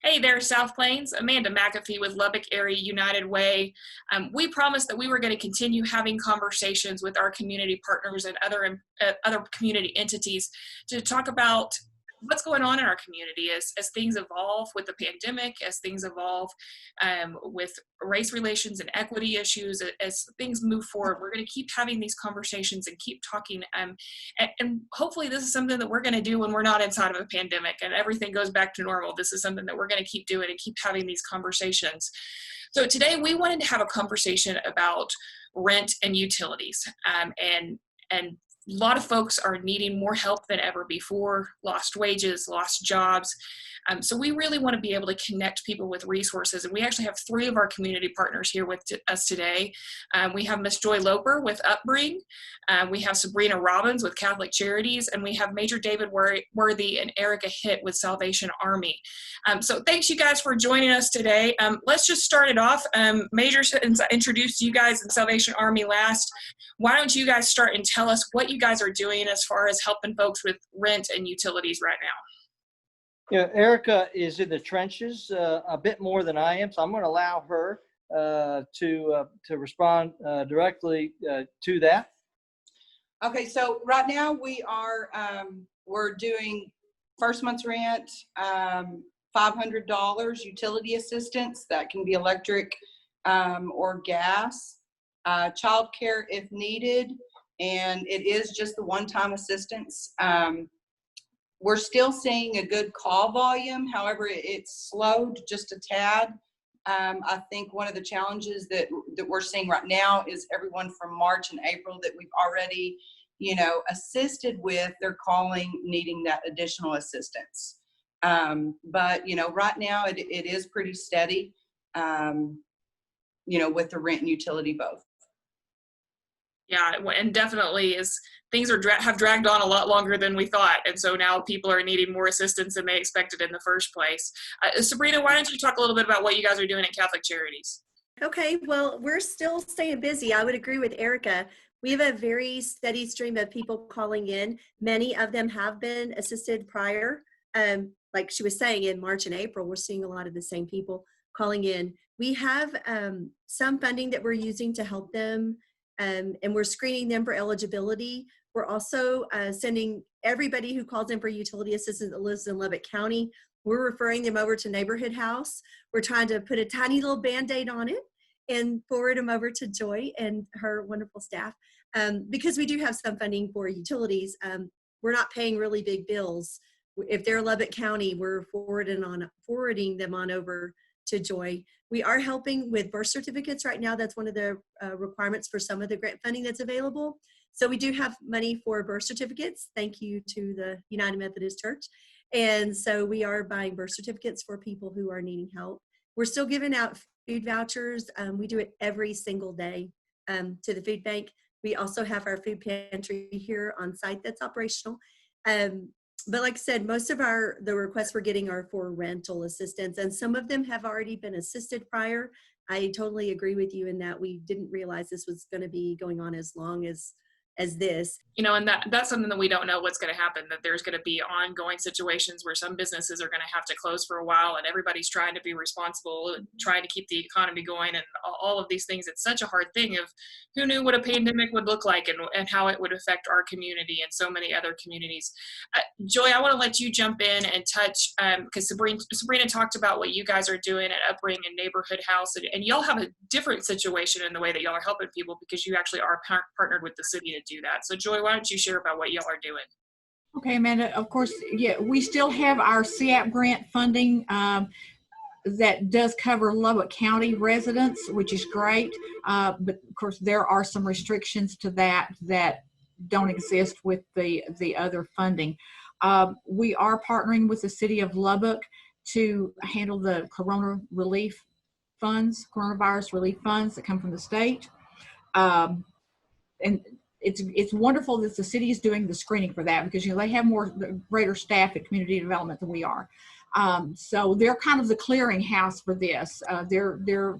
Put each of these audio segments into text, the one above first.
Hey there, South Plains. Amanda McAfee with Lubbock Area United Way. We promised that we were going to continue having conversations with our community partners and other community entities to talk about what's going on in our community as things evolve with the pandemic, as things evolve with race relations and equity issues, as things move forward. We're going to keep having these conversations and keep talking. And hopefully this is something that we're going to do when we're not inside of a pandemic and everything goes back to normal. This is something that we're going to keep doing and keep having these conversations. So today we wanted to have a conversation about rent and utilities. And a lot of folks are needing more help than ever before, lost wages, lost jobs. So we really want to be able to connect people with resources. And we actually have 3 of our community partners here with us today. We have Miss Joy Loper with Upbring. We have Sabrina Robbins with Catholic Charities. And we have Major David Worthy and Erica Hitt with Salvation Army. So thanks you guys for joining us today. Let's just start it off. Major, since I introduced you guys in Salvation Army last, why don't you guys start and tell us what you guys are doing as far as helping folks with rent and utilities right now? Yeah, Erica is in the trenches a bit more than I am, so I'm going to allow her to respond directly to that. Okay, so right now we are we're doing first month's rent, $500 utility assistance that can be electric or gas, childcare if needed, and it is just the one-time assistance. We're still seeing a good call volume. However, it's slowed just a tad. I think one of the challenges that we're seeing right now is everyone from March and April that we've already, assisted with, they're calling needing that additional assistance. But, right now it is pretty steady, with the rent and utility both. Yeah, and definitely things have dragged on a lot longer than we thought. And so now people are needing more assistance than they expected in the first place. Sabrina, why don't you talk a little bit about what you guys are doing at Catholic Charities? Okay, well, we're still staying busy. I would agree with Erica. We have a very steady stream of people calling in. Many of them have been assisted prior. Like she was saying, in March and April, we're seeing a lot of the same people calling in. We have some funding that we're using to help them, and we're screening them for eligibility. We're also sending everybody who calls in for utility assistance that lives in Lubbock County, we're referring them over to Neighborhood House. We're trying to put a tiny little Band-Aid on it and forward them over to Joy and her wonderful staff. Because we do have some funding for utilities, we're not paying really big bills. If they're Lubbock County, we're forwarding them on over to Joy. We are helping with birth certificates right now. That's one of the requirements for some of the grant funding that's available. So we do have money for birth certificates. Thank you to the United Methodist Church. And so we are buying birth certificates for people who are needing help. We're still giving out food vouchers. We do it every single day to the food bank. We also have our food pantry here on site that's operational. But like I said, most of the requests we're getting are for rental assistance, and some of them have already been assisted prior. I totally agree with you in that we didn't realize this was going to be going on as long as this. And that's something that we don't know what's going to happen, that there's going to be ongoing situations where some businesses are going to have to close for a while, and everybody's trying to be responsible and trying to keep the economy going and all of these things. It's such a hard thing of who knew what a pandemic would look like and how it would affect our community and so many other communities. Joy, I want to let you jump in and touch, because Sabrina talked about what you guys are doing at Upbring and Neighborhood House, and y'all have a different situation in the way that y'all are helping people because you actually are partnered with the city to do that. So Joy, why don't you share about what y'all are doing? Okay, Amanda, of course, yeah, we still have our CAP grant funding that does cover Lubbock County residents, which is great. But of course, there are some restrictions to that don't exist with the other funding. We are partnering with the city of Lubbock to handle the coronavirus relief funds that come from the state. And it's wonderful that the city is doing the screening for that, because they have greater staff at community development than we are. So they're kind of the clearinghouse for this. They're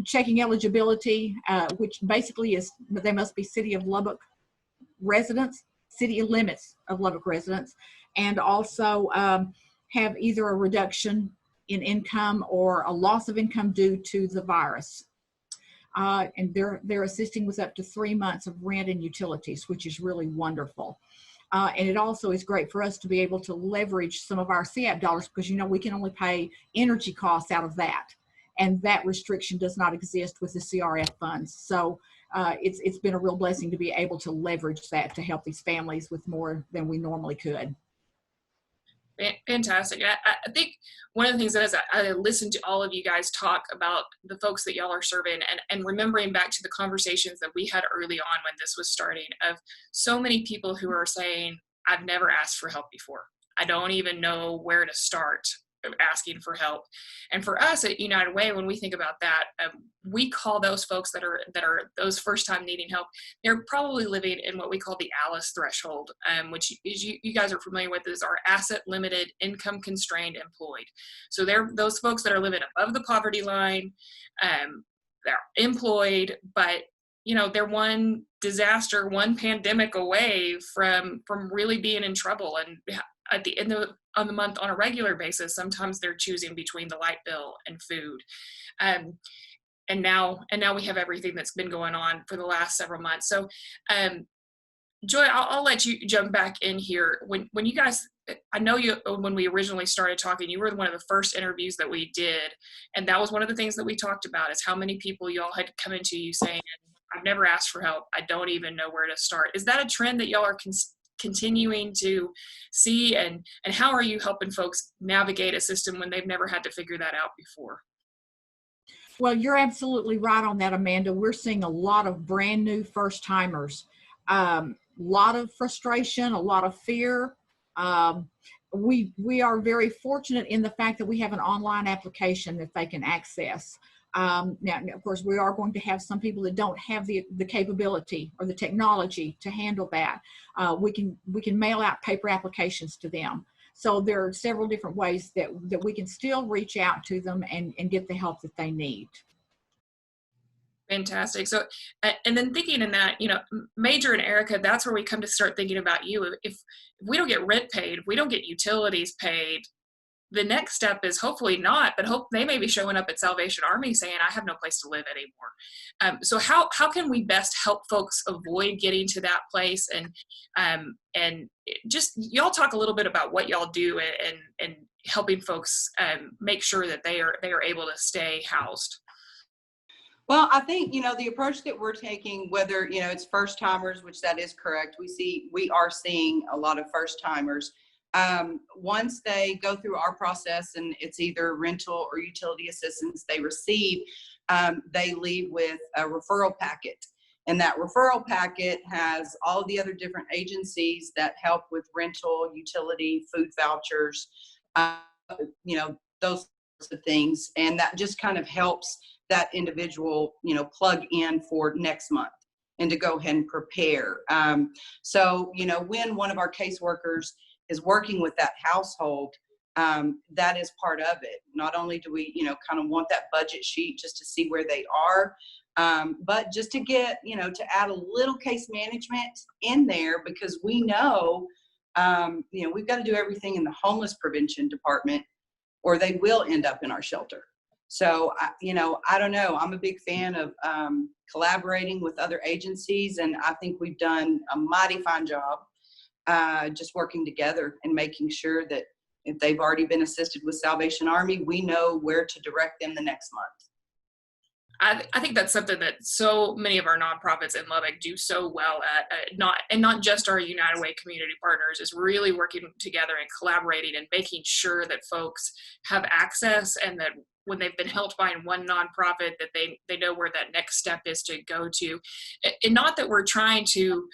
checking eligibility, which basically is they must be city of Lubbock residents, city limits of Lubbock residents, and also have either a reduction in income or a loss of income due to the virus. And they're assisting with up to 3 months of rent and utilities, which is really wonderful. And it also is great for us to be able to leverage some of our CAP dollars, because, you know, we can only pay energy costs out of that. And that restriction does not exist with the CRF funds. So it's been a real blessing to be able to leverage that to help these families with more than we normally could. Fantastic. I think one of the things that as I listen to all of you guys talk about the folks that y'all are serving, and remembering back to the conversations that we had early on when this was starting, of so many people who are saying, I've never asked for help before. I don't even know where to start asking for help. And for us at United Way, when we think about that, we call those folks that are those first time needing help, they're probably living in what we call the ALICE threshold, which is, you guys are familiar with, is our asset limited, income constrained employed. So they're those folks that are living above the poverty line, they're employed, but you know, they're one disaster, one pandemic away from really being in trouble. And at the end of the month, on a regular basis, sometimes they're choosing between the light bill and food. And now we have everything that's been going on for the last several months. So Joy, I'll let you jump back in here. When you guys, I know you, when we originally started talking, you were one of the first interviews that we did. And that was one of the things that we talked about, is how many people y'all had come into you saying, I've never asked for help. I don't even know where to start. Is that a trend that y'all are continuing to see, and how are you helping folks navigate a system when they've never had to figure that out before? Well, you're absolutely right on that, Amanda. We're seeing a lot of brand new first timers, a lot of frustration, a lot of fear. We are very fortunate in the fact that we have an online application that they can access. Now, of course, we are going to have some people that don't have the capability or the technology to handle that. We can mail out paper applications to them. So there are several different ways that we can still reach out to them and get the help that they need. Fantastic. So, and then thinking in that, you know, Major and Erica, that's where we come to start thinking about you. If we don't get rent paid, if we don't get utilities paid, the next step is hopefully not, but hope they may be showing up at Salvation Army saying, I have no place to live anymore. So how can we best help folks avoid getting to that place? And just, y'all talk a little bit about what y'all do and helping folks make sure that they are able to stay housed. Well, I think, you know, the approach that we're taking, whether, you know, it's first timers, which that is correct. We are seeing a lot of first timers. Once they go through our process and it's either rental or utility assistance they receive, they leave with a referral packet. And that referral packet has all the other different agencies that help with rental, utility, food vouchers, you know, those sorts of things. And that just kind of helps that individual, you know, plug in for next month and to go ahead and prepare. So, you know, when one of our caseworkers is working with that household, that is part of it. Not only do we, you know, kind of want that budget sheet just to see where they are, but just to get, you know, to add a little case management in there, because we know, you know, we've got to do everything in the homeless prevention department or they will end up in our shelter. So, you know, I don't know. I'm a big fan of collaborating with other agencies, and I think we've done a mighty fine job just working together and making sure that if they've already been assisted with Salvation Army, we know where to direct them the next month. I think that's something that so many of our nonprofits in Lubbock do so well at, not just our United Way community partners, is really working together and collaborating and making sure that folks have access, and that when they've been helped by one nonprofit, that they know where that next step is to go to. And not that we're trying to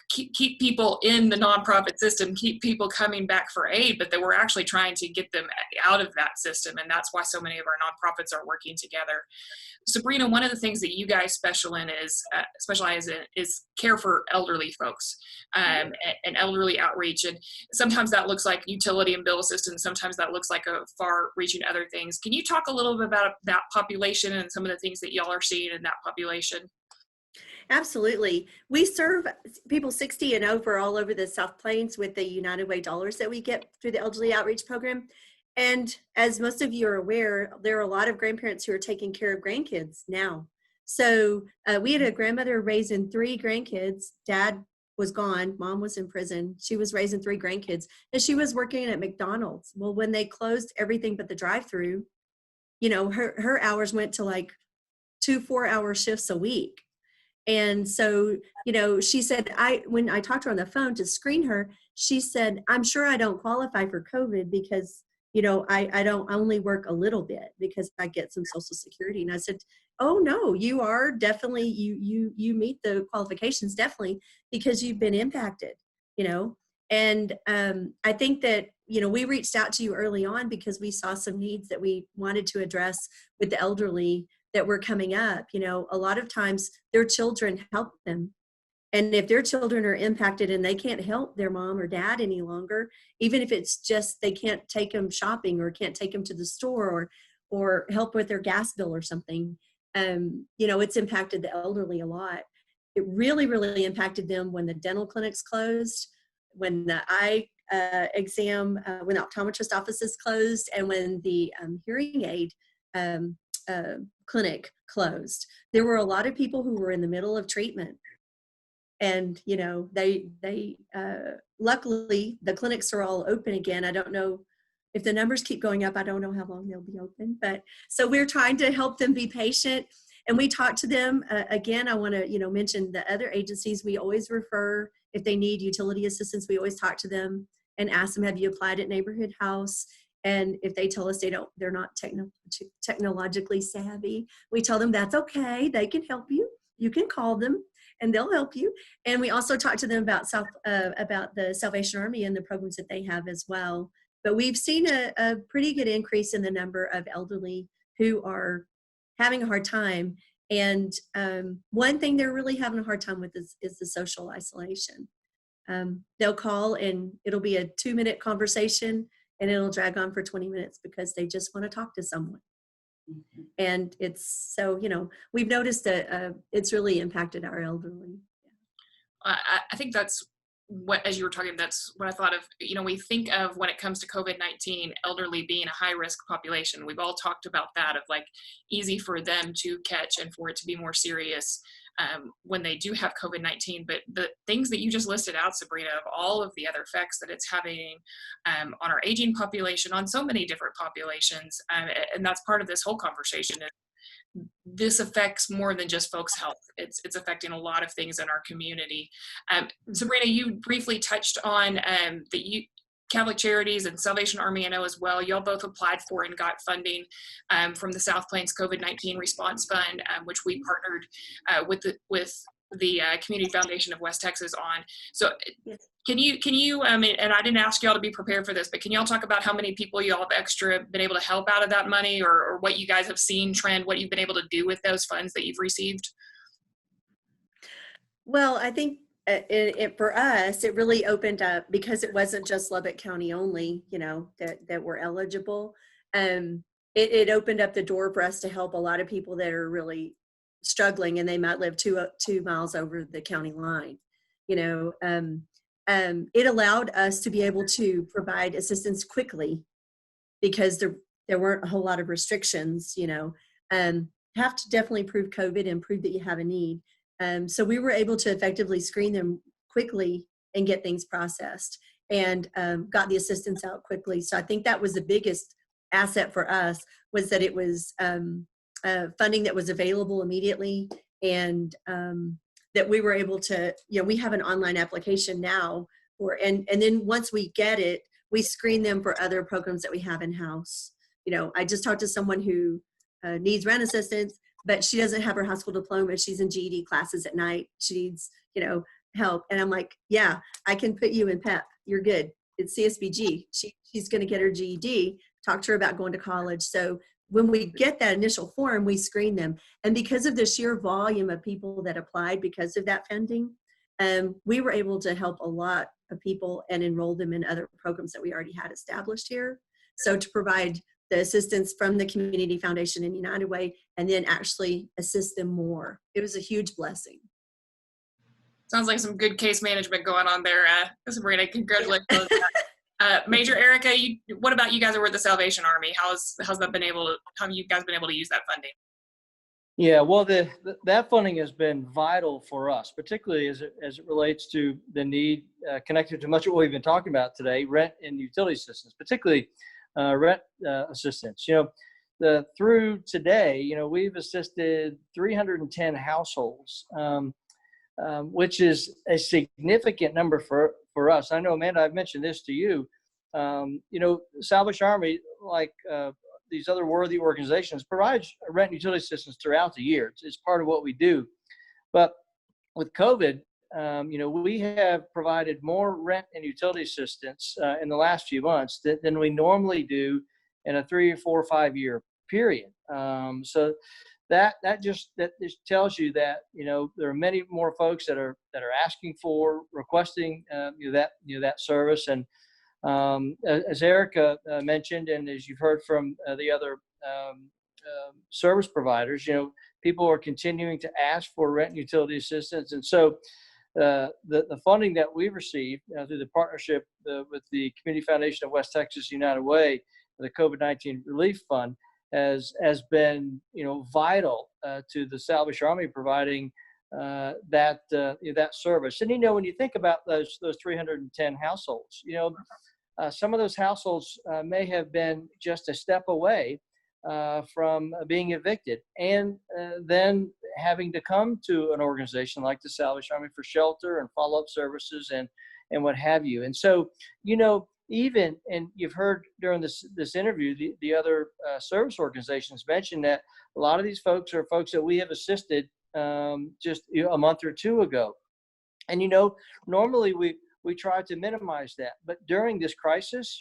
keep people in the nonprofit system, keep people coming back for aid, but that we're actually trying to get them out of that system. And that's why so many of our nonprofits are working together. Sabrina, one of the things that you guys specialize in is care for elderly folks, and elderly outreach. And sometimes that looks like utility and bill assistance. Sometimes that looks like a far-reaching other things. Can you talk a little bit about that population and some of the things that y'all are seeing in that population? Absolutely. We serve people 60 and over all over the South Plains with the United Way dollars that we get through the Elderly Outreach Program. And as most of you are aware, there are a lot of grandparents who are taking care of grandkids now. So we had a grandmother raising 3 grandkids. Dad was gone. Mom was in prison. She was raising 3 grandkids, and she was working at McDonald's. Well, when they closed everything but the drive-through, you know, her hours went to like 2 4-hour shifts a week. And so, you know, she said, when I talked to her on the phone to screen her, she said, I'm sure I don't qualify for COVID because, you know, I only work a little bit because I get some Social Security. And I said, oh no, you are definitely, you meet the qualifications definitely because you've been impacted, you know. And I think that, you know, we reached out to you early on because we saw some needs that we wanted to address with the elderly that were coming up. You know, a lot of times their children help them. And if their children are impacted and they can't help their mom or dad any longer, even if it's just they can't take them shopping or can't take them to the store or help with their gas bill or something, you know, it's impacted the elderly a lot. It really, really impacted them when the dental clinics closed, when the eye exam, when the optometrist offices closed, and when the hearing aid clinic closed. There were a lot of people who were in the middle of treatment, and you know, they luckily the clinics are all open again. I don't know if the numbers keep going up. I don't know how long they'll be open, but so we're trying to help them be patient, and we talk to them. Again, I want to, you know, mention the other agencies. We always refer if they need utility assistance. We always talk to them and ask them, have you applied at Neighborhood House? And if they tell us they're not technologically savvy, we tell them that's okay. They can help you. You can call them and they'll help you. And we also talk to them about the Salvation Army and the programs that they have as well. But we've seen a pretty good increase in the number of elderly who are having a hard time. And one thing they're really having a hard time with is the social isolation. They'll call and it'll be a 2-minute conversation and it'll drag on for 20 minutes because they just want to talk to someone. Mm-hmm. And it's so, you know, we've noticed that it's really impacted our elderly. I think that's what, as you were talking, that's what I thought of. You know, we think of when it comes to COVID-19, elderly being a high risk population. We've all talked about that, of like easy for them to catch and for it to be more serious when they do have COVID-19. But the things that you just listed out, Sabrina, of all of the other effects that it's having on our aging population, on so many different populations, and that's part of this whole conversation. This affects more than just folks' health. It's affecting a lot of things in our community. Sabrina, you briefly touched on the Catholic Charities and Salvation Army, I know as well. Y'all both applied for and got funding from the South Plains COVID-19 Response Fund, which we partnered with the Community Foundation of West Texas on. So can you, and I didn't ask y'all to be prepared for this, but can y'all talk about how many people y'all have extra been able to help out of that money, or what you guys have seen trend, what you've been able to do with those funds that you've received? Well, I think for us, it really opened up because it wasn't just Lubbock County only, you know, that were eligible. It opened up the door for us to help a lot of people that are really struggling and they might live 2 miles over the county line. You know, it allowed us to be able to provide assistance quickly because there weren't a whole lot of restrictions. You know, have to definitely prove COVID and prove that you have a need. So we were able to effectively screen them quickly and get things processed and got the assistance out quickly. So I think that was the biggest asset for us, was that it was funding that was available immediately, and that we were able to, you know, we have an online application now, and then once we get it, we screen them for other programs that we have in-house. You know, I just talked to someone who needs rent assistance, but she doesn't have her high school diploma. She's in GED classes at night. She needs, you know, help. And I'm like, yeah, I can put you in PEP. You're good. It's CSBG. She's going to get her GED. Talk to her about going to college. So when we get that initial form, we screen them. And because of the sheer volume of people that applied because of that funding, we were able to help a lot of people and enroll them in other programs that we already had established here. So to provide the assistance from the Community Foundation and United Way, and then actually assist them more. It was a huge blessing. Sounds like some good case management going on there, Sabrina. Congratulations on that. Major Erica, what about you guys over at the Salvation Army? How's that been able to? How have you guys been able to use that funding? Yeah, well, that funding has been vital for us, particularly as it relates to the need connected to much of what we've been talking about today: rent and utility assistance, particularly rent assistance. Through today, we've assisted 310 households, which is a significant number for us. I know, Amanda, I've mentioned this to you. Salvation Army, like these other worthy organizations, provides rent and utility assistance throughout the year. It's part of what we do. But with COVID, we have provided more rent and utility assistance in the last few months than we normally do in a 3 or 4 or 5 year period. So that just tells you that there are many more folks that are asking for, requesting that service. And as Erica mentioned, and as you've heard from the other service providers, people are continuing to ask for rent and utility assistance. And so the funding that we've received through the partnership with the Community Foundation of West Texas United Way, the COVID-19 Relief Fund, has been vital to the Salvation Army providing that service. And when you think about those 310 households, some of those households may have been just a step away from being evicted, and then having to come to an organization like the Salvation Army for shelter and follow-up services and what have you. And so, even, and you've heard during this interview, the other service organizations mentioned that a lot of these folks are folks that we have assisted just a month or two ago. And, normally we try to minimize that. But during this crisis,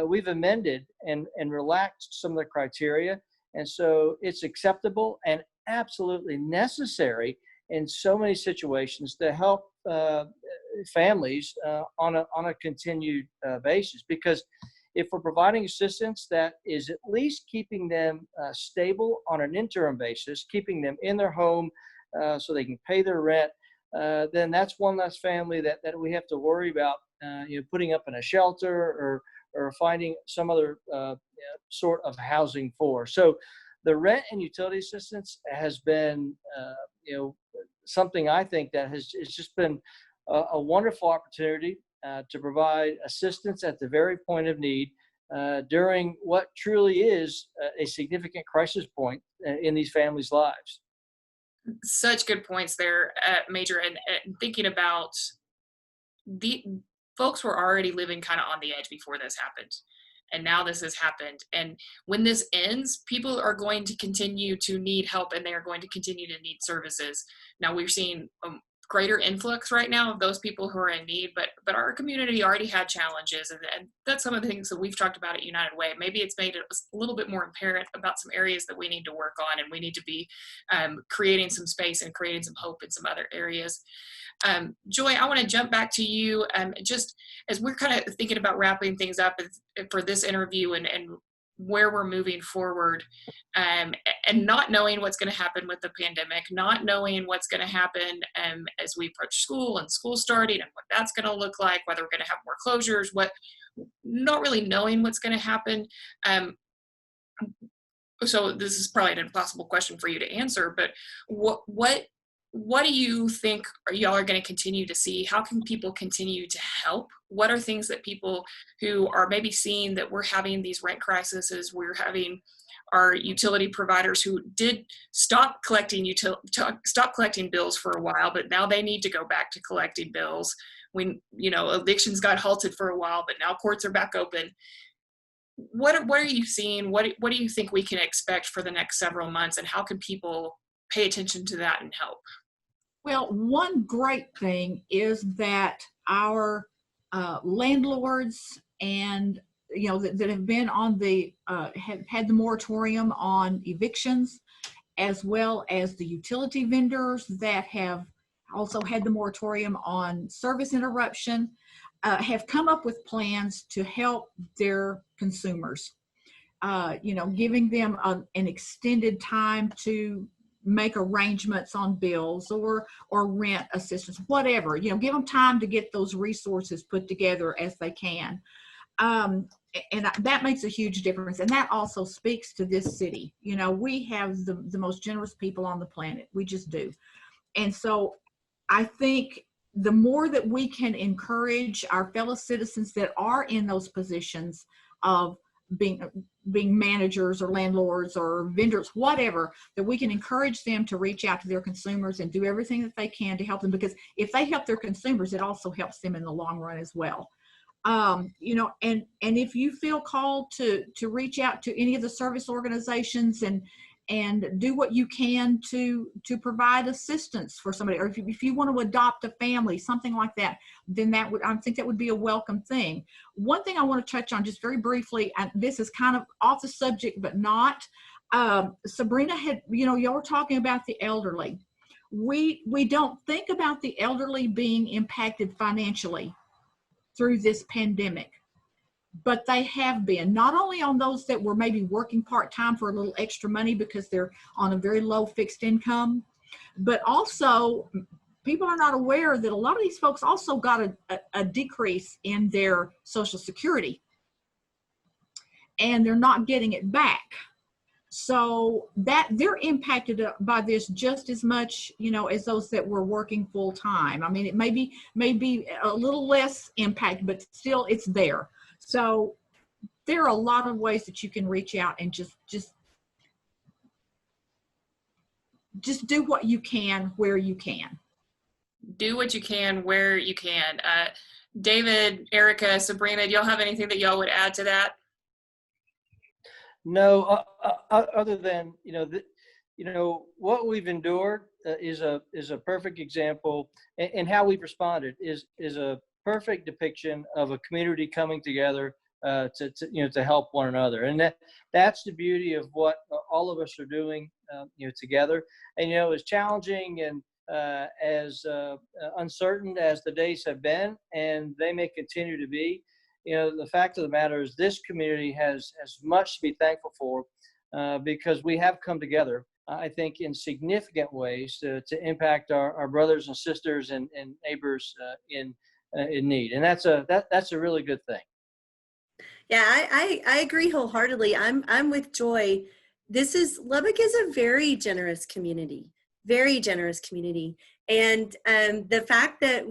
we've amended and relaxed some of the criteria. And so it's acceptable and absolutely necessary in so many situations to help families on a continued basis. Because if we're providing assistance that is at least keeping them stable on an interim basis, keeping them in their home so they can pay their rent, then that's one less family that we have to worry about putting up in a shelter or finding some other sort of housing for. So the rent and utility assistance has been something I think that it's just been a wonderful opportunity to provide assistance at the very point of need during what truly is a significant crisis point in these families' lives. Such good points there, Major. And thinking about the folks were already living kind of on the edge before this happened. And now this has happened. And when this ends, people are going to continue to need help, and they are going to continue to need services. Now we're seeing greater influx right now of those people who are in need, but our community already had challenges, and that's some of the things that we've talked about at United Way. Maybe it's made it a little bit more apparent about some areas that we need to work on, and we need to be creating some space and creating some hope in some other areas. Joy, I want to jump back to you just as we're kind of thinking about wrapping things up for this interview and where we're moving forward, and not knowing what's going to happen with the pandemic, not knowing what's going to happen as we approach school and school starting and what that's going to look like, whether we're going to have more closures, not really knowing what's going to happen. So this is probably an impossible question for you to answer, but what do you think y'all are going to continue to see? How can people continue to help? What are things that people who are maybe seeing that we're having these rent crises, we're having our utility providers who did stop collecting bills for a while, but now they need to go back to collecting bills. When evictions got halted for a while, but now courts are back open. What are you seeing? What do you think we can expect for the next several months, and how can people pay attention to that and help? Well, one great thing is that our landlords and that have been on the have had the moratorium on evictions, as well as the utility vendors that have also had the moratorium on service interruption, have come up with plans to help their consumers. Giving them an extended time to make arrangements on bills or rent assistance, whatever, give them time to get those resources put together as they can. And that makes a huge difference. And that also speaks to this city. We have the most generous people on the planet. We just do. And so I think the more that we can encourage our fellow citizens that are in those positions of being managers or landlords or vendors, whatever, that we can encourage them to reach out to their consumers and do everything that they can to help them, because if they help their consumers, it also helps them in the long run as well. And if you feel called to reach out to any of the service organizations and do what you can to provide assistance for somebody, or if you want to adopt a family, something like that, then I think that would be a welcome thing. One thing I want to touch on just very briefly, and this is kind of off the subject, but not, Sabrina had, y'all were talking about the elderly. We don't think about the elderly being impacted financially through this pandemic, but they have been, not only on those that were maybe working part-time for a little extra money because they're on a very low fixed income, but also people are not aware that a lot of these folks also got a decrease in their Social Security, and they're not getting it back. So that they're impacted by this just as much, as those that were working full time. I mean, it may be a little less impact, but still it's there. So there are a lot of ways that you can reach out and just do what you can where you can. Do what you can where you can. David, Erica, Sabrina, do y'all have anything that y'all would add to that? No, other than what we've endured is a perfect example, and how we've responded is a perfect depiction of a community coming together to help one another, and that's the beauty of what all of us are doing together. And as challenging and as uncertain as the days have been, and they may continue to be, the fact of the matter is this community has much to be thankful for, because we have come together, I think, in significant ways to impact our brothers and sisters and neighbors in need. And that's a really good thing. Yeah, I agree wholeheartedly. I'm with Joy. Lubbock is a very generous community, very generous community. And the fact that,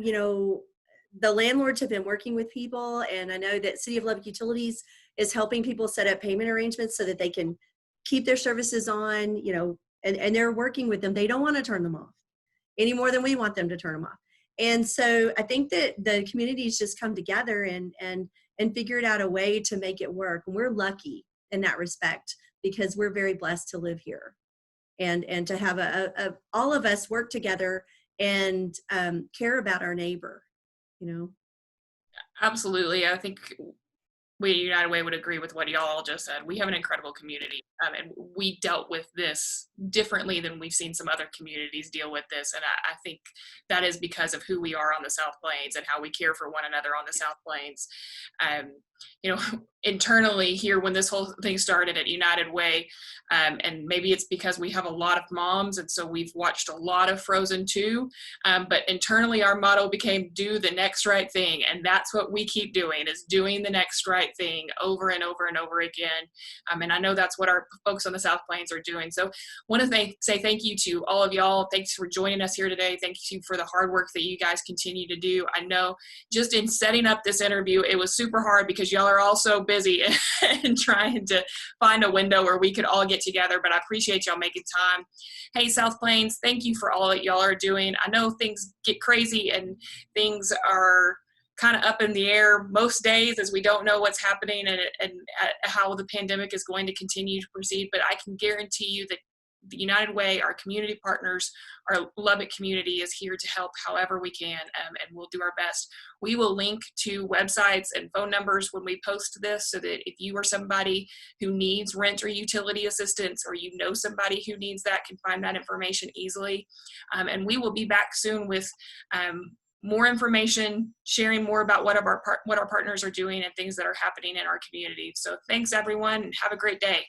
the landlords have been working with people, and I know that City of Lubbock Utilities is helping people set up payment arrangements so that they can keep their services on, and they're working with them. They don't want to turn them off any more than we want them to turn them off. And so I think that the communities just come together and figured out a way to make it work. And we're lucky in that respect, because we're very blessed to live here and to have all of us work together and care about our neighbor. Absolutely. I think we at United Way would agree with what y'all all just said. We have an incredible community, and we dealt with this differently than we've seen some other communities deal with this. And I think that is because of who we are on the South Plains and how we care for one another on the South Plains. Internally here, when this whole thing started at United Way, and maybe it's because we have a lot of moms, and so we've watched a lot of Frozen 2, but internally our motto became do the next right thing, and that's what we keep doing, is doing the next right thing over and over and over again. And I know that's what our folks on the South Plains are doing. So I want to say thank you to all of y'all. Thanks for joining us here today. Thank you for the hard work that you guys continue to do. I know just in setting up this interview, it was super hard because y'all are all so busy and trying to find a window where we could all get together, but I appreciate y'all making time. Hey, South Plains, thank you for all that y'all are doing. I know things get crazy and things are kind of up in the air most days, as we don't know what's happening and how the pandemic is going to continue to proceed, but I can guarantee you that the United Way, our community partners, our Lubbock community is here to help however we can, and we'll do our best. We will link to websites and phone numbers when we post this, so that if you are somebody who needs rent or utility assistance, or you know somebody who needs that, can find that information easily. And we will be back soon with more information, sharing more about what our partners are doing and things that are happening in our community. So thanks everyone, and have a great day.